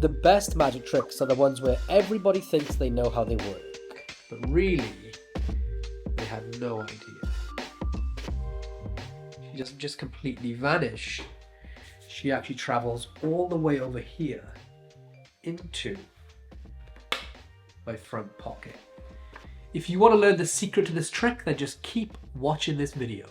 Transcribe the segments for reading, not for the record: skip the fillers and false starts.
The best magic tricks are the ones where everybody thinks they know how they work, but really, they have no idea. She doesn't just completely vanish. She actually travels all the way over here into my front pocket. If you want to learn the secret to this trick, then just keep watching this video.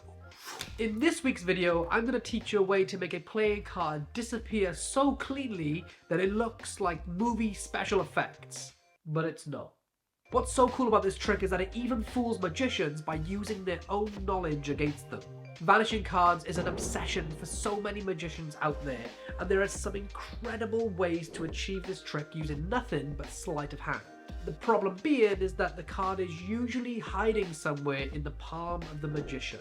In this week's video, I'm going to teach you a way to make a playing card disappear so cleanly that it looks like movie special effects, but it's not. What's so cool about this trick is that it even fools magicians by using their own knowledge against them. Vanishing cards is an obsession for so many magicians out there, and there are some incredible ways to achieve this trick using nothing but sleight of hand. The problem being is that the card is usually hiding somewhere in the palm of the magician.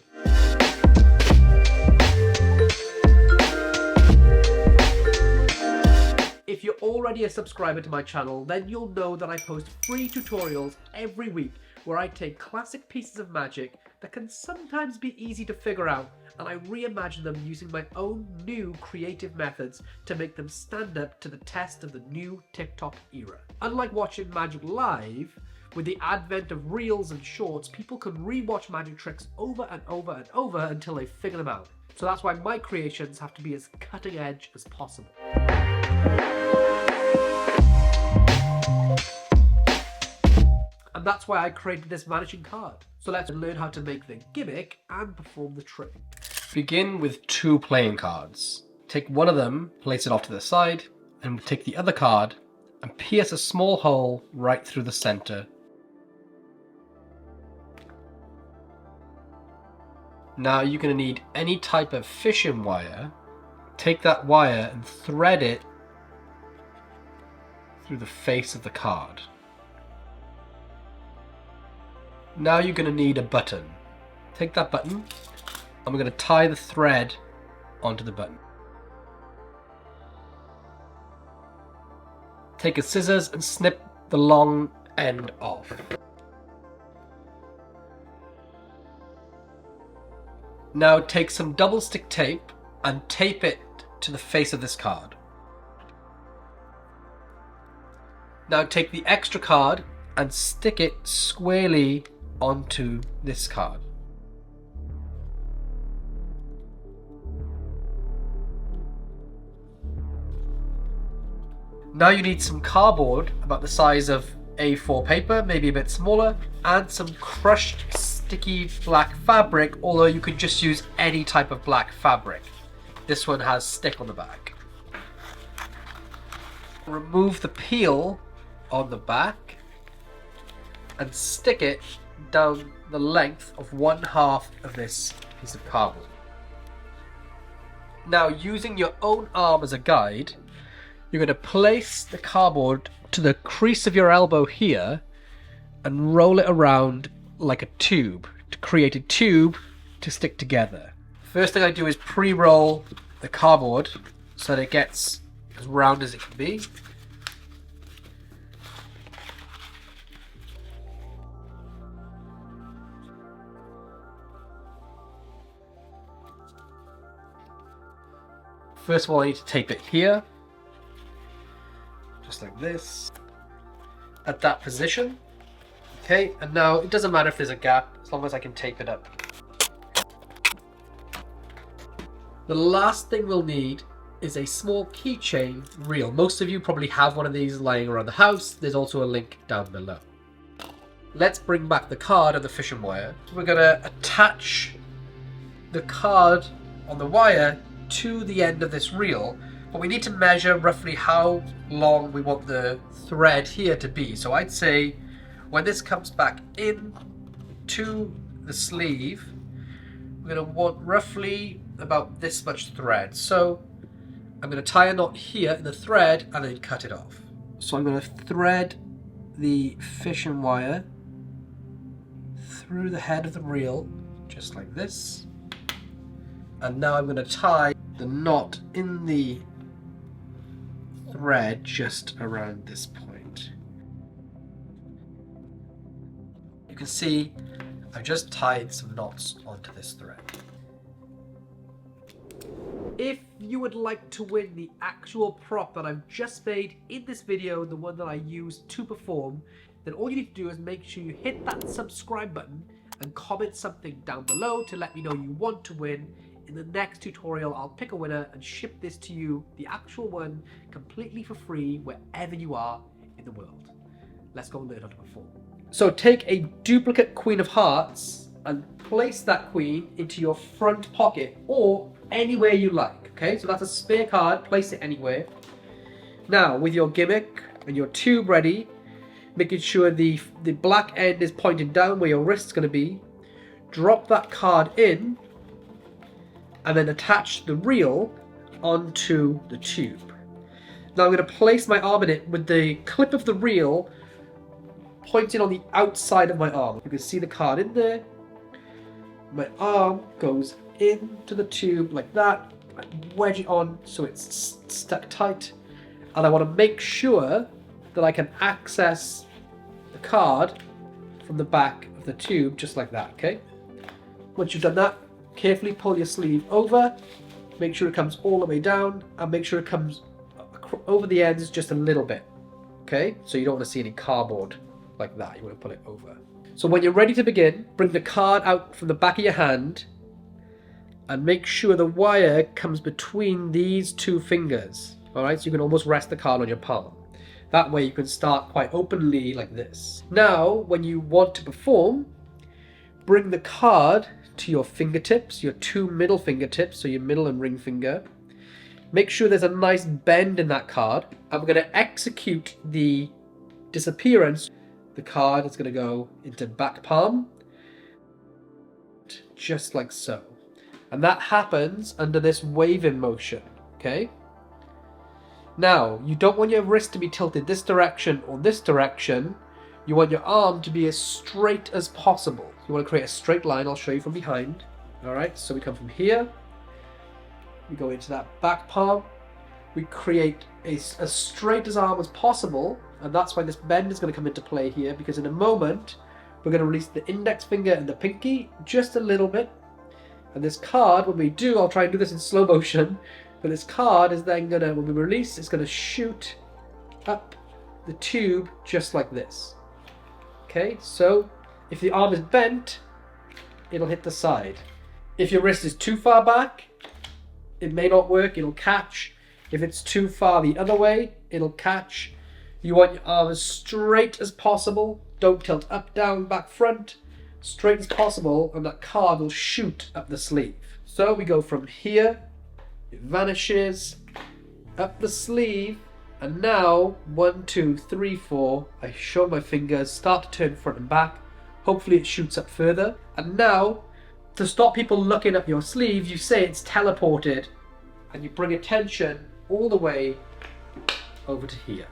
If you're already a subscriber to my channel, then you'll know that I post free tutorials every week where I take classic pieces of magic that can sometimes be easy to figure out, and I reimagine them using my own new creative methods to make them stand up to the test of the new TikTok era. Unlike watching magic live, with the advent of reels and shorts, people can re-watch magic tricks over and over and over until they figure them out. So that's why my creations have to be as cutting edge as possible. And that's why I created this vanishing card. So let's learn how to make the gimmick and perform the trick. Begin with 2 playing cards. Take one of them, place it off to the side, and take the other card and pierce a small hole right through the center. Now you're going to need any type of fishing wire. Take that wire and thread it through the face of the card. Now you're going to need a button. Take that button and we're going to tie the thread onto the button. Take a scissors and snip the long end off. Now take some double stick tape and tape it to the face of this card. Now take the extra card and stick it squarely onto this card. Now you need some cardboard about the size of A4 paper, maybe a bit smaller, and some crushed sticky black fabric, although you could just use any type of black fabric. This one has stick on the back. Remove the peel on the back and stick it down the length of 1/2 of this piece of cardboard. Now, using your own arm as a guide, you're going to place the cardboard to the crease of your elbow here and roll it around like a tube to create a tube to stick together. First thing I do is pre-roll the cardboard so that it gets as round as it can be. First of all, I need to tape it here, just like this, at that position. Okay, and now it doesn't matter if there's a gap, as long as I can tape it up. The last thing we'll need is a small keychain reel. Most of you probably have one of these lying around the house. There's also a link down below. Let's bring back the card and the fishing wire. We're gonna attach the card on the wire to the end of this reel, but we need to measure roughly how long we want the thread here to be. So I'd say when this comes back in to the sleeve, we're going to want roughly about this much thread. So I'm going to tie a knot here in the thread and then cut it off. So I'm going to thread the fishing wire through the head of the reel, just like this. And now I'm going to tie the knot in the thread just around this point. You can see I've just tied some knots onto this thread. If you would like to win the actual prop that I've just made in this video, the one that I used to perform, then all you need to do is make sure you hit that subscribe button and comment something down below to let me know you want to win. In the next tutorial, I'll pick a winner and ship this to you, the actual one, completely for free wherever you are in the world. Let's go and learn how to perform. So take a duplicate Queen of Hearts and place that queen into your front pocket or anywhere you like. Okay, so that's a spare card, place it anywhere. Now, with your gimmick and your tube ready, making sure the black end is pointing down where your wrist's going to be, drop that card in and then attach the reel onto the tube. Now I'm going to place my arm in it with the clip of the reel pointing on the outside of my arm. You can see the card in there. My arm goes into the tube like that. I wedge it on so it's stuck tight. And I want to make sure that I can access the card from the back of the tube just like that, okay? Once you've done that, carefully pull your sleeve over, make sure it comes all the way down, and make sure it comes over the ends just a little bit, okay? So you don't want to see any cardboard like that, you want to pull it over. So when you're ready to begin, bring the card out from the back of your hand and make sure the wire comes between these two fingers, alright? So you can almost rest the card on your palm. That way you can start quite openly like this. Now, when you want to perform, bring the card to your fingertips, your two middle fingertips, so your middle and ring finger. Make sure there's a nice bend in that card. I'm going to execute the disappearance. The card is going to go into back palm, just like so. And that happens under this waving motion, okay? Now, you don't want your wrist to be tilted this direction or this direction. You want your arm to be as straight as possible. You want to create a straight line. I'll show you from behind. All right, so we come from here. We go into that back palm. We create as straight as arm as possible. And that's why this bend is going to come into play here, because in a moment, we're going to release the index finger and the pinky just a little bit. And this card, when we do, I'll try and do this in slow motion, but this card is then going to, when we release, it's going to shoot up the tube just like this. Okay, so if the arm is bent, it'll hit the side. If your wrist is too far back, it may not work, it'll catch. If it's too far the other way, it'll catch. You want your arm as straight as possible. Don't tilt up, down, back, front. Straight as possible, and that card will shoot up the sleeve. So we go from here, it vanishes, up the sleeve, and now 1, 2, 3, 4. I show my fingers, start to turn front and back. Hopefully it shoots up further. And now, to stop people looking up your sleeve, you say it's teleported, and you bring attention all the way over to here.